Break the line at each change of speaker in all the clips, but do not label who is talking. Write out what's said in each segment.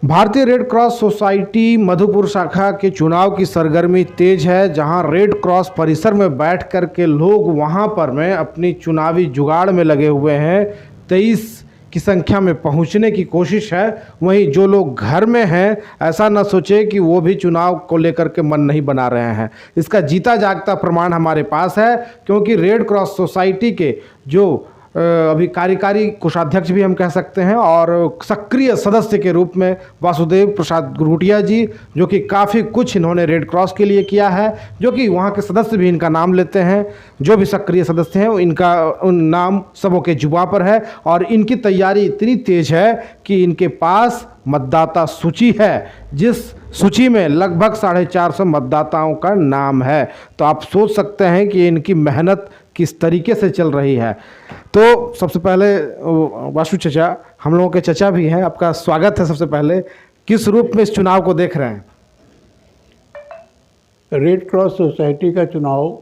भारतीय red cross society Madhupur शाखा के चुनाव की सरगर्मी तेज है, जहां रेड क्रॉस परिसर में बैठ कर के लोग वहां पर में अपनी चुनावी जुगाड़ में लगे हुए हैं। 23 की संख्या में पहुंचने की कोशिश है। वहीं जो लोग घर में हैं, ऐसा न सोचे कि वो भी चुनाव को लेकर के मन नहीं बना रहे हैं। इसका जीता जागता प्रमाण हमारे पास है, क्योंकि रेड क्रॉस सोसाइटी के जो अभी कार्यकारी कोषाध्यक्ष भी हम कह सकते हैं और सक्रिय सदस्य के रूप में वासुदेव प्रसाद गुरुटिया जी, जो कि काफ़ी कुछ इन्होंने रेड क्रॉस के लिए किया है, जो कि वहाँ के सदस्य भी इनका नाम लेते हैं। जो भी सक्रिय सदस्य हैं इनका उन नाम सबों के जुबां पर है और इनकी तैयारी इतनी तेज है कि इनके पास मतदाता सूची है, जिस सूची में लगभग 450 मतदाताओं का नाम है। तो आप सोच सकते हैं कि इनकी मेहनत किस तरीके से चल रही है। तो सबसे पहले वासु चचा, हम लोगों के चचा भी हैं, आपका स्वागत है। सबसे पहले किस रूप में इस चुनाव को देख रहे हैं?
रेड क्रॉस सोसाइटी का चुनाव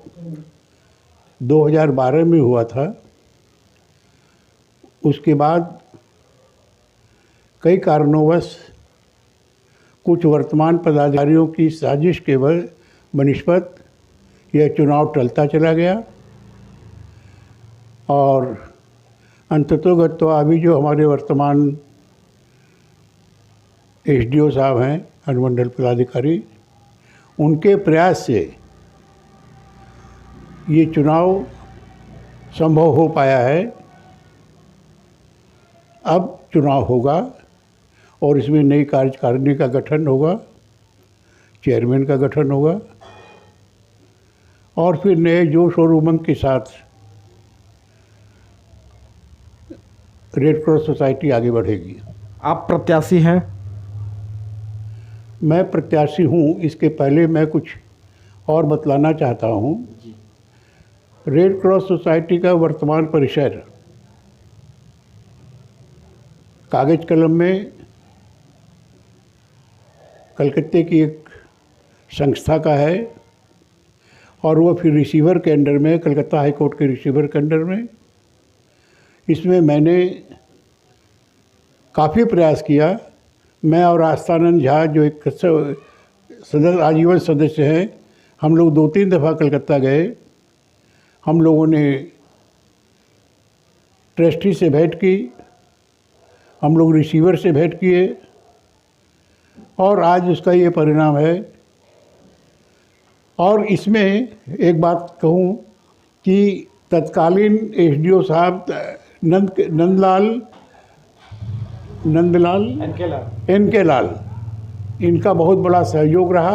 2012 में हुआ था। उसके बाद कई कारणोंवश कुछ वर्तमान पदाधिकारियों की साजिश के बनिस्पत यह चुनाव टलता चला गया और अंततोगत्वा अभी जो हमारे वर्तमान एसडीओ साहब हैं, अनुमंडल पदाधिकारी, उनके प्रयास से ये चुनाव संभव हो पाया है। अब चुनाव होगा और इसमें नई कार्यकारिणी का गठन होगा, चेयरमैन का गठन होगा और फिर नए जोश और उमंग के साथ रेड क्रॉस सोसाइटी आगे बढ़ेगी।
आप प्रत्याशी हैं?
मैं प्रत्याशी हूँ। इसके पहले मैं कुछ और बतलाना चाहता हूँ। रेड क्रॉस सोसाइटी का वर्तमान परिसर कागज कलम में कलकत्ते की एक संस्था का है और वह फिर रिसीवर के अंडर में, कलकत्ता हाई कोर्ट के रिसीवर के अंडर में। इसमें मैंने काफ़ी प्रयास किया। मैं और आस्थानंद झा, जो एक सदस्य आजीवन सदस्य हैं, हम लोग 2-3 दफ़ा कलकत्ता गए। हम लोगों ने ट्रस्टी से भेंट की, हम लोग रिसीवर से भेंट किए और आज उसका ये परिणाम है। और इसमें एक बात कहूँ कि तत्कालीन एसडीओ साहब नंदलाल एनके लाल, इनका बहुत बड़ा सहयोग रहा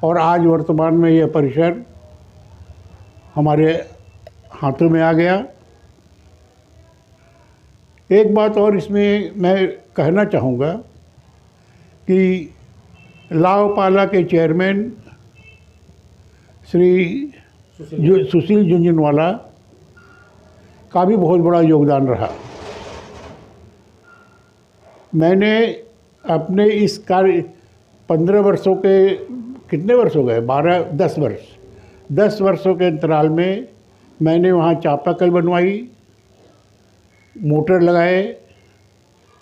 और आज वर्तमान में यह परिसर हमारे हाथों में आ गया। एक बात और इसमें मैं कहना चाहूँगा कि लावपाला के चेयरमैन श्री सुशील झुंझुनवाला का भी बहुत बड़ा योगदान रहा। मैंने अपने इस कार्य 15 वर्षों के, कितने वर्ष हो गए, 10 वर्षों के अंतराल में मैंने वहाँ चापाकल बनवाई, मोटर लगाए,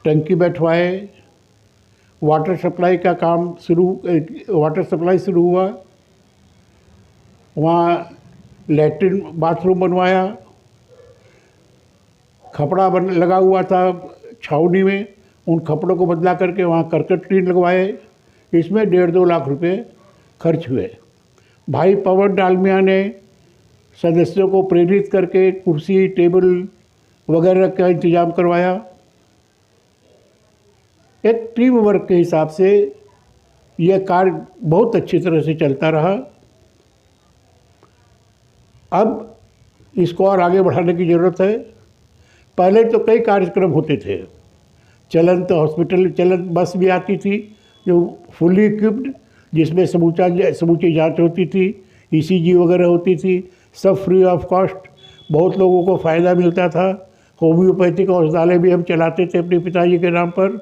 टंकी बैठवाए, वाटर सप्लाई शुरू हुआ। वहाँ लैट्रिन बाथरूम बनवाया, खपड़ा लगा हुआ था छावनी में, उन खपड़ों को बदला करके वहाँ करकट टीन लगवाए। इसमें 1.5-2 लाख रुपए खर्च हुए। भाई पवन डालमिया ने सदस्यों को प्रेरित करके कुर्सी टेबल वगैरह का इंतजाम करवाया। एक टीम वर्क के हिसाब से यह कार्य बहुत अच्छी तरह से चलता रहा। अब इसको और आगे बढ़ाने की ज़रूरत है। पहले तो कई कार्यक्रम होते थे। चलंत हॉस्पिटल, चलंत बस भी आती थी जो फुली इक्विप्ड, जिसमें समूची जांच होती थी, ईसीजी वगैरह होती थी, सब फ्री ऑफ कॉस्ट। बहुत लोगों को फ़ायदा मिलता था। होम्योपैथिक औषधालय भी हम चलाते थे अपने पिताजी के नाम पर,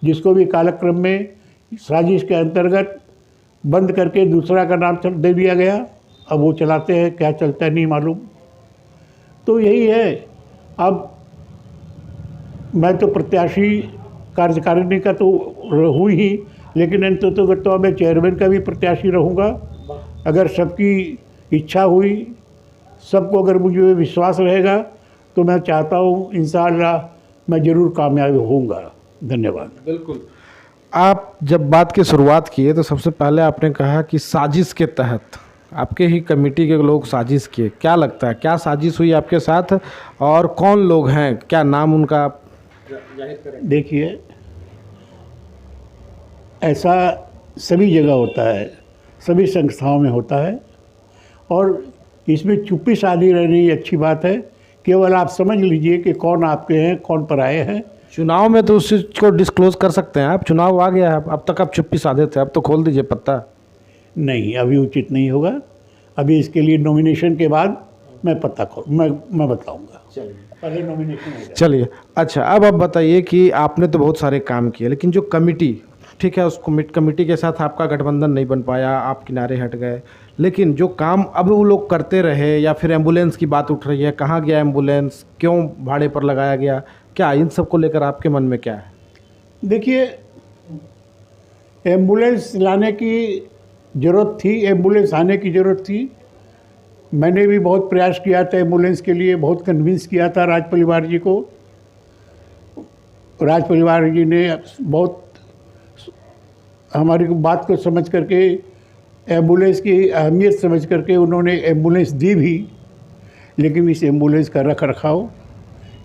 जिसको भी कालक्रम में साजिश के अंतर्गत बंद करके दूसरा का नाम दे दिया गया। अब वो चलाते हैं, क्या चलता है नहीं मालूम। तो यही है। अब मैं तो प्रत्याशी कार्यकारिणी का तो हुई ही, लेकिन अंततोगत्वा मैं चेयरमैन का भी प्रत्याशी रहूँगा। अगर सबकी इच्छा हुई, सबको अगर मुझे विश्वास रहेगा, तो मैं चाहता हूँ इंशाअल्लाह मैं ज़रूर कामयाब होऊंगा। धन्यवाद।
बिल्कुल। आप जब बात की शुरुआत किए तो सबसे पहले आपने कहा कि साजिश के तहत आपके ही कमेटी के लोग साजिश किए। क्या लगता है, क्या साजिश हुई आपके साथ और कौन लोग हैं, क्या नाम उनका आप जाहिर करें?
देखिए, ऐसा सभी जगह होता है, सभी संस्थाओं में होता है, और इसमें चुप्पी साधी रहनी अच्छी बात है। केवल आप समझ लीजिए कि कौन आपके हैं, कौन पराए हैं।
चुनाव में तो उस चीज़ को डिस्क्लोज कर सकते हैं आप, चुनाव आ गया है, अब तक आप चुप्पी साधे थे, अब तो खोल दीजिए पत्ता।
नहीं, अभी उचित नहीं होगा। अभी इसके लिए नॉमिनेशन के बाद मैं पत्ता खोल मैं बताऊंगा।
चलिए,
पहले नॉमिनेशन हो जाए।
चलिए। अच्छा, अब आप बताइए कि आपने तो बहुत सारे काम किए, लेकिन जो कमिटी, ठीक है, उस कमेटी के साथ आपका गठबंधन नहीं बन पाया, आप किनारे हट गए, लेकिन जो काम अब वो लोग करते रहे, या फिर एम्बुलेंस की बात उठ रही है, कहाँ गया एम्बुलेंस, क्यों भाड़े पर लगाया गया, क्या इन सब को लेकर आपके मन में क्या है?
देखिए, एम्बुलेंस लाने की ज़रूरत थी, एम्बुलेंस आने की ज़रूरत थी। मैंने भी बहुत प्रयास किया था एम्बुलेंस के लिए, बहुत कन्विंस किया था राज परिवार जी को। राज परिवार जी ने बहुत हमारी बात को समझ करके, एम्बुलेंस की अहमियत समझ करके उन्होंने एम्बुलेंस दी भी। लेकिन इस एम्बुलेंस का रख रखाव,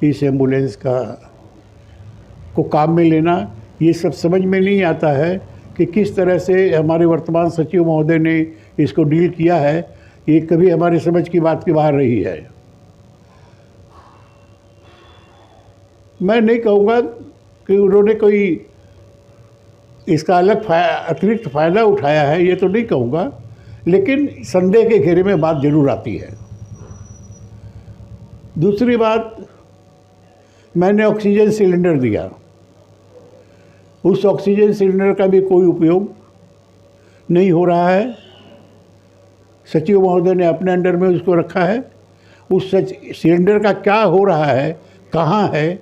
इस एम्बुलेंस को काम में लेना, ये सब समझ में नहीं आता है कि किस तरह से हमारे वर्तमान सचिव महोदय ने इसको डील किया है। ये कभी हमारे समझ की बात के बाहर रही है। मैं नहीं कहूँगा कि उन्होंने कोई इसका अलग अतिरिक्त फ़ायदा उठाया है, ये तो नहीं कहूँगा, लेकिन संदेह के घेरे में बात जरूर आती है। दूसरी बात, मैंने ऑक्सीजन सिलेंडर दिया, उस ऑक्सीजन सिलेंडर का भी कोई उपयोग नहीं हो रहा है। सचिव महोदय ने अपने अंडर में उसको रखा है। उस सिलेंडर का क्या हो रहा है, कहाँ है,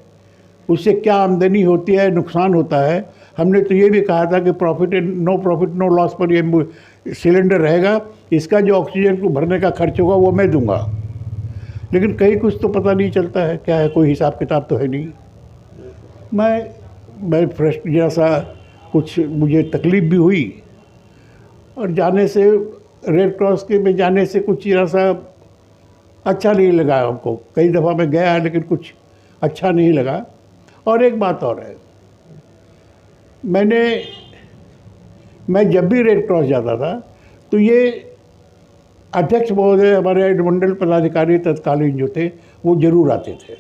उससे क्या आमदनी होती है, नुकसान होता है। हमने तो ये भी कहा था कि प्रॉफिट नो लॉस पर ये सिलेंडर रहेगा। इसका जो ऑक्सीजन को भरने का खर्च होगा वो मैं दूंगा। लेकिन कहीं कुछ तो पता नहीं चलता है, क्या है, कोई हिसाब किताब तो है नहीं। मैं फ्रस्ट जैसा कुछ मुझे तकलीफ़ भी हुई, और जाने से रेड क्रॉस के में जाने से कुछ सा अच्छा नहीं लगा हमको। कई दफ़ा मैं गया है, लेकिन कुछ अच्छा नहीं लगा। और एक बात और है, मैं जब भी रेड क्रॉस जाता था तो ये अध्यक्ष महोदय, हमारे मंडल पदाधिकारी तत्कालीन जो थे, वो जरूर आते थे।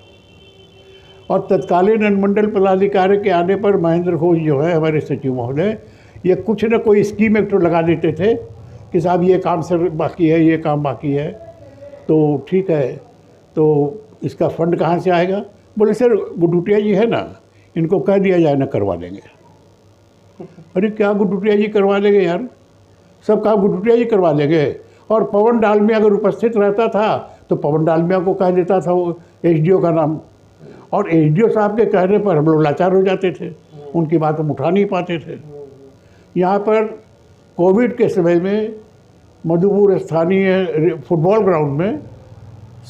और तत्कालीन अनुमंडल पदाधिकारी के आने पर महेंद्र घोष जो है हमारे सचिव महोदय, ये कुछ न कोई स्कीम एक तो लगा देते थे कि साहब ये काम सर बाकी है, ये काम बाकी है, तो ठीक है, तो इसका फंड कहाँ से आएगा? बोले सर गुडुटिया जी है ना, इनको कह दिया जाए ना, करवा देंगे। अरे क्या गुडुटिया जी करवा देंगे यार, सब काम गुडुटिया जी करवा देंगे। और पवन डालमिया अगर उपस्थित रहता था तो पवन डालमिया को कह देता था वो एसडीओ का नाम, और एसडीओ साहब के कहने पर हम लोग लाचार हो जाते थे, उनकी बात हम उठा नहीं पाते थे। यहाँ पर कोविड के समय में मधुपुर स्थानीय फुटबॉल ग्राउंड में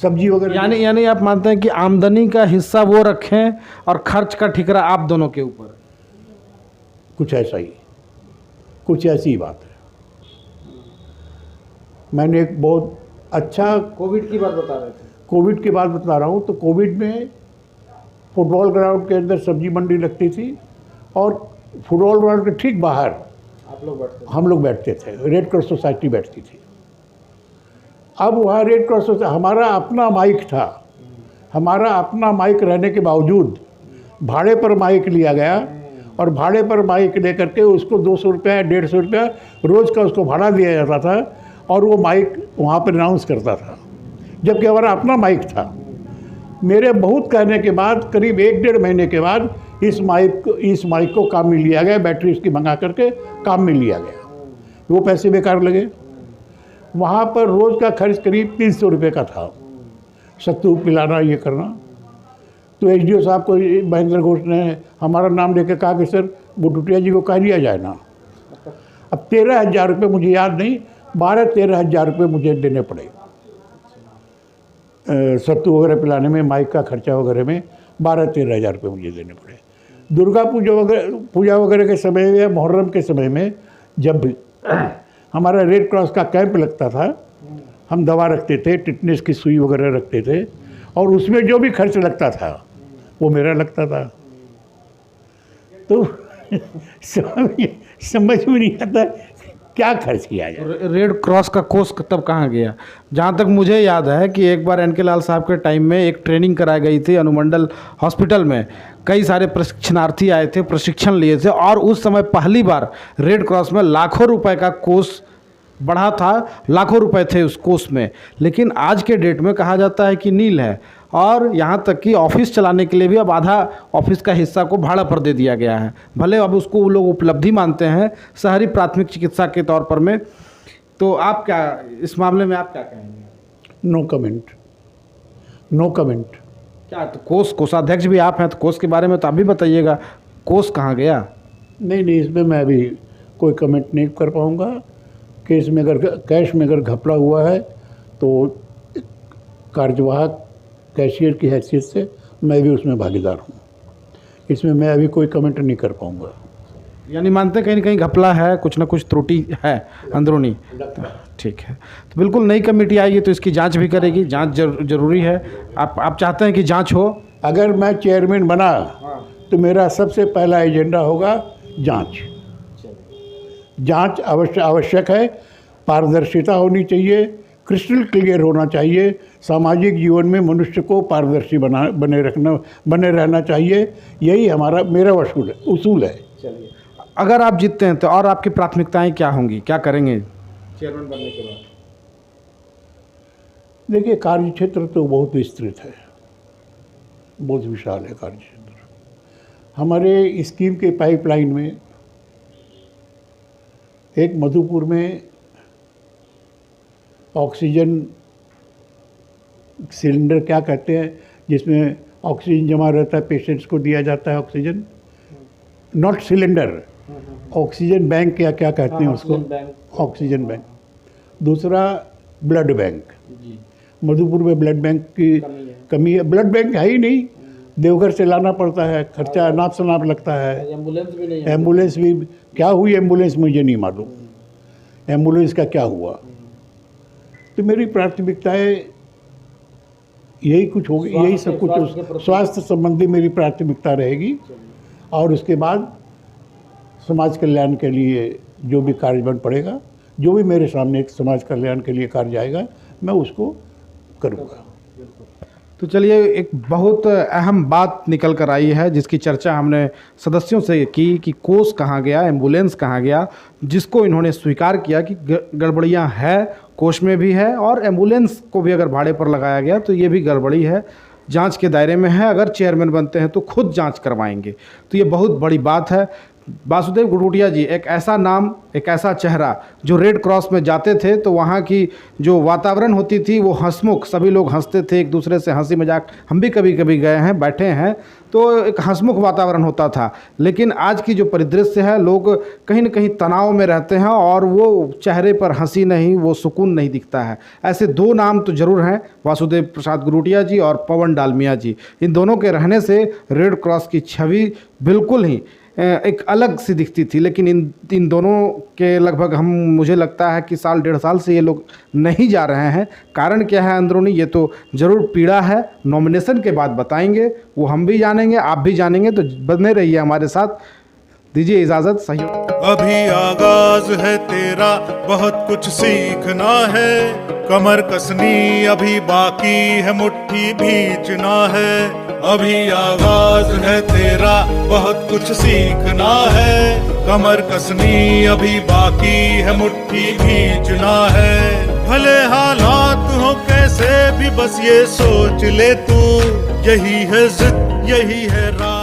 सब्जी वगैरह,
यानी आप मानते हैं कि आमदनी का हिस्सा वो रखें और खर्च का ठिकरा आप दोनों के ऊपर?
कुछ ऐसा ही, कुछ ऐसी बात है। मैंने एक बहुत अच्छा,
कोविड की बात बता रहे थे?
कोविड की बात बता रहा हूँ। तो कोविड में फुटबॉल ग्राउंड के अंदर सब्जी मंडी लगती थी, और फुटबॉल ग्राउंड के ठीक बाहर हम लोग बैठते थे, रेड क्रॉस सोसाइटी बैठती थी। अब वहाँ रेड क्रॉस सोसाइटी, हमारा अपना माइक था, हमारा अपना माइक रहने के बावजूद भाड़े पर माइक लिया गया, और भाड़े पर माइक ले करके उसको 200 रुपया या 150 रुपया रोज़ का उसको भाड़ा दिया जाता था, और वो माइक वहाँ पर अनाउंस करता था, जबकि हमारा अपना माइक था। मेरे बहुत कहने के बाद करीब 1-1.5 महीने के बाद इस माइक को काम में लिया गया, बैटरी उसकी मंगा करके काम में लिया गया। वो पैसे बेकार लगे। वहाँ पर रोज़ का खर्च करीब 300 रुपये का था, सत्तू पिलाना, ये करना। तो एसडीओ साहब को महेंद्र घोष ने हमारा नाम लेकर कहा कि सर बुटुटिया जी को कह लिया जाए ना। अब 13,000 रुपये, मुझे याद नहीं, 12-13,000 रुपये मुझे देने पड़े सत्तू वगैरह पिलाने में, माइक का खर्चा वगैरह में 12-13,000 रुपये मुझे देने पड़े। दुर्गा पूजा वगैरह के समय या मुहर्रम के समय में जब भी हमारा रेड क्रॉस का कैंप लगता था, हम दवा रखते थे, टिटनेस की सुई वगैरह रखते थे, और उसमें जो भी खर्च लगता था वो मेरा लगता था। तो समझ में नहीं आता क्या खर्च किया जाए।
रेड क्रॉस का कोर्स तब कहाँ गया? जहाँ तक मुझे याद है कि एक बार एन के लाल साहब के टाइम में एक ट्रेनिंग कराई गई थी अनुमंडल हॉस्पिटल में, कई सारे प्रशिक्षणार्थी आए थे, प्रशिक्षण लिए थे, और उस समय पहली बार रेड क्रॉस में लाखों रुपए का कोर्स बढ़ा था, लाखों रुपए थे उस कोर्स में। लेकिन आज के डेट में कहा जाता है कि नील है, और यहाँ तक कि ऑफिस चलाने के लिए भी अब आधा ऑफिस का हिस्सा को भाड़ा पर दे दिया गया है। भले अब उसको वो लोग उपलब्धि मानते हैं शहरी प्राथमिक चिकित्सा के तौर पर में। तो आप क्या इस मामले में आप क्या कहेंगे?
No comment, no comment.
क्या तो कोषाध्यक्ष भी आप हैं, तो कोष के बारे में तो आप भी बताइएगा, कोष कहाँ गया?
नहीं, इसमें मैं अभी कोई कमेंट नहीं कर पाऊँगा। कैश में अगर घपला हुआ है तो कार्यवाहक कैशियर की हैसियत से मैं भी उसमें भागीदार हूँ। इसमें मैं अभी कोई कमेंट नहीं कर पाऊँगा।
यानी मानते हैं कहीं ना कहीं घपला है, कुछ ना कुछ त्रुटि है अंदरूनी। ठीक है, तो बिल्कुल नई कमेटी आएगी तो इसकी जांच भी करेगी, जांच जरूरी है। आप चाहते हैं कि जांच हो?
अगर मैं चेयरमैन बना तो मेरा सबसे पहला एजेंडा होगा जांच। जांच आवश्यक है, पारदर्शिता होनी चाहिए, क्रिस्टल क्लियर होना चाहिए। सामाजिक जीवन में मनुष्य को पारदर्शी बने रहना चाहिए। यही मेरा उसूल है।
चलिए, अगर आप जीतते हैं तो और आपकी प्राथमिकताएं क्या होंगी, क्या करेंगे चेयरमैन बनने के बाद?
देखिए, कार्य क्षेत्र तो बहुत विस्तृत है, बहुत विशाल है कार्य क्षेत्र। हमारे स्कीम के पाइपलाइन में एक मधुपुर में ऑक्सीजन सिलेंडर, क्या कहते हैं, जिसमें ऑक्सीजन जमा रहता है, पेशेंट्स को दिया जाता है oxygen, not cylinder, oxygen bank या क्या कहते हैं उसको, ऑक्सीजन बैंक। दूसरा ब्लड बैंक। मधुपुर में ब्लड बैंक की कमी है। ब्लड बैंक है ही नहीं, देवघर से लाना पड़ता है, खर्चा नाप शनाप लगता है। एम्बुलेंस भी क्या हुई, एम्बुलेंस मुझे नहीं मालूम, एम्बुलेंस का क्या हुआ। तो मेरी प्राथमिकताएं यही कुछ होगी, यही सब कुछ स्वास्थ्य संबंधी मेरी प्राथमिकता रहेगी। और उसके बाद समाज कल्याण के लिए जो भी कार्य बन पड़ेगा, जो भी मेरे सामने एक समाज कल्याण के लिए कार्य आएगा, मैं उसको करूँगा।
तो चलिए, एक बहुत अहम बात निकल कर आई है जिसकी चर्चा हमने सदस्यों से की कि कोष कहाँ गया, एम्बुलेंस कहाँ गया, जिसको इन्होंने स्वीकार किया कि गड़बड़ियाँ है, कोष में भी है, और एम्बुलेंस को भी अगर भाड़े पर लगाया गया तो ये भी गड़बड़ी है, जांच के दायरे में है। अगर चेयरमैन बनते हैं तो खुद जांच करवाएंगे। तो ये बहुत बड़ी बात है। वासुदेव गुटुटिया जी एक ऐसा नाम, एक ऐसा चेहरा जो रेड क्रॉस में जाते थे तो वहाँ की जो वातावरण होती थी वो हंसमुख, सभी लोग हंसते थे, एक दूसरे से हंसी मजाक, हम भी कभी कभी गए हैं, बैठे हैं, तो एक हंसमुख वातावरण होता था। लेकिन आज की जो परिदृश्य है, लोग कहीं ना कहीं तनाव में रहते हैं और वो चेहरे पर हंसी नहीं, वो सुकून नहीं दिखता है। ऐसे दो नाम तो ज़रूर हैं, वासुदेव प्रसाद गुटुटिया जी और पवन डालमिया जी। इन दोनों के रहने से रेड क्रॉस की छवि बिल्कुल ही एक अलग सी दिखती थी। लेकिन इन दोनों के लगभग मुझे लगता है कि साल डेढ़ साल से ये लोग नहीं जा रहे हैं। कारण क्या है अंदरूनी, ये तो ज़रूर पीड़ा है, नॉमिनेशन के बाद बताएंगे, वो हम भी जानेंगे, आप भी जानेंगे। तो बने रहिए हमारे साथ, दीजिए इजाज़त, सहयोग।
अभी आगाज है तेरा, बहुत कुछ सीखना है, कमर कसनी अभी बाकी है, मुट्ठी भींचना है। अभी आगाज है तेरा, बहुत कुछ सीखना है, कमर कसनी अभी बाकी है, मुट्ठी भींचना है। भले हालात हो कैसे भी, बस ये सोच ले तू, यही है जिद, यही है राह।